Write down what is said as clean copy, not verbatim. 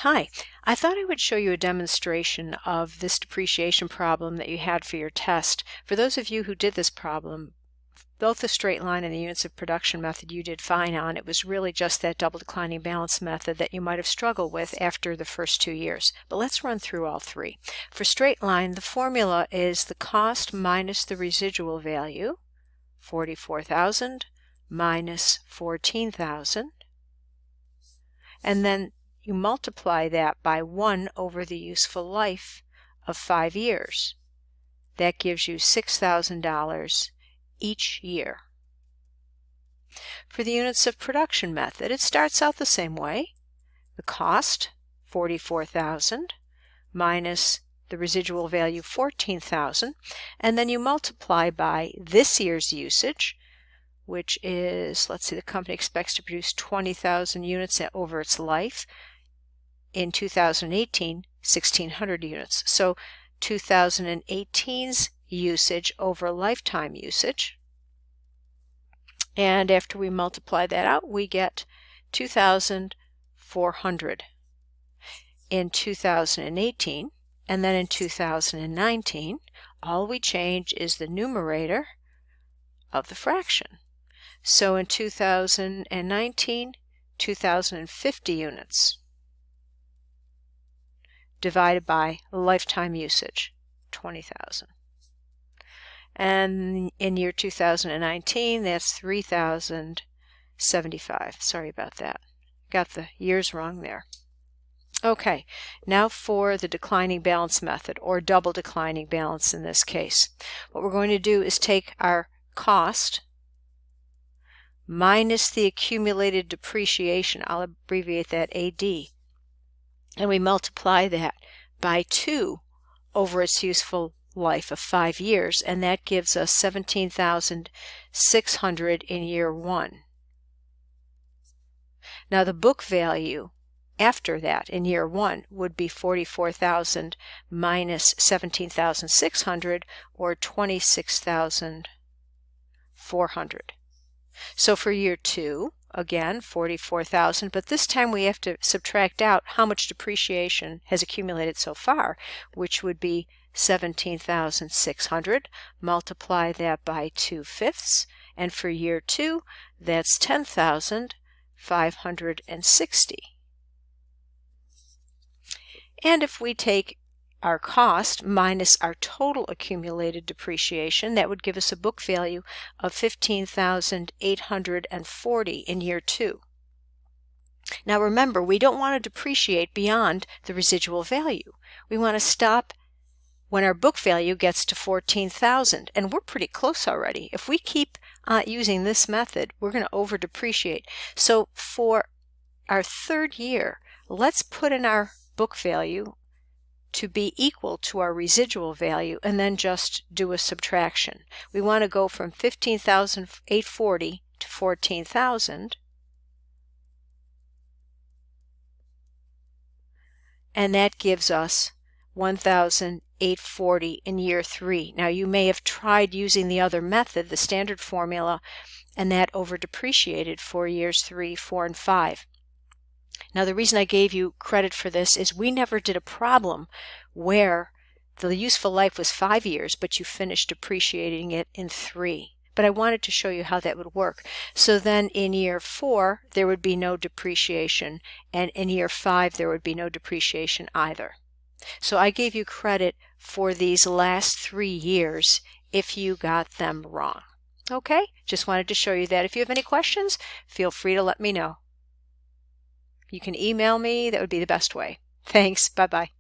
Hi, I thought I would show you a demonstration of this depreciation problem that you had for your test. For those of you who did this problem, both the straight line and the units of production method you did fine on. It was really just that double declining balance method that you might have struggled with after the first 2 years. But let's run through all three. For straight line, the formula is the cost minus the residual value, 44,000 minus 14,000, and then you multiply that by 1 over the useful life of 5 years. That gives you $6,000 each year. For the units of production method, it starts out the same way. The cost, 44,000, minus the residual value, 14,000, and then you multiply by this year's usage, which is, let's see, the company expects to produce 20,000 units over its life. In 2018, 1,600 units. So 2018's usage over lifetime usage. And after we multiply that out, we get 2,400 in 2018. And then in 2019, all we change is the numerator of the fraction. So in 2019, 2,050 units divided by lifetime usage, 20,000. And in year 2019, that's 3,075. Sorry about that. Got the years wrong there. Okay, now for the declining balance method, or double declining balance in this case. What we're going to do is take our cost minus the accumulated depreciation, I'll abbreviate that AD, and we multiply that by 2 over its useful life of 5 years, and that gives us 17,600 in year 1. Now the book value after that in year 1 would be 44,000 minus 17,600, or 26,400. So for year 2, again, 44,000, but this time we have to subtract out how much depreciation has accumulated so far, which would be 17,600. Multiply that by 2/5, and for year 2, that's 10,560. And if we take our cost minus our total accumulated depreciation, that would give us a book value of 15,840 in year 2. Now remember, we don't want to depreciate beyond the residual value. We want to stop when our book value gets to 14,000, and we're pretty close already. If we keep using this method, we're going to over depreciate. So for our 3rd year, let's put in our book value to be equal to our residual value, and then just do a subtraction. We want to go from 15,840 to 14,000, and that gives us 1,840 in year 3. Now you may have tried using the other method, the standard formula, and that over depreciated for years 3, 4, and 5. Now the reason I gave you credit for this is we never did a problem where the useful life was 5 years, but you finished depreciating it in 3. But I wanted to show you how that would work. So then in year 4, there would be no depreciation, and in year 5, there would be no depreciation either. So I gave you credit for these last 3 years if you got them wrong. Okay, just wanted to show you that. If you have any questions, feel free to let me know. You can email me. That would be the best way. Thanks. Bye-bye.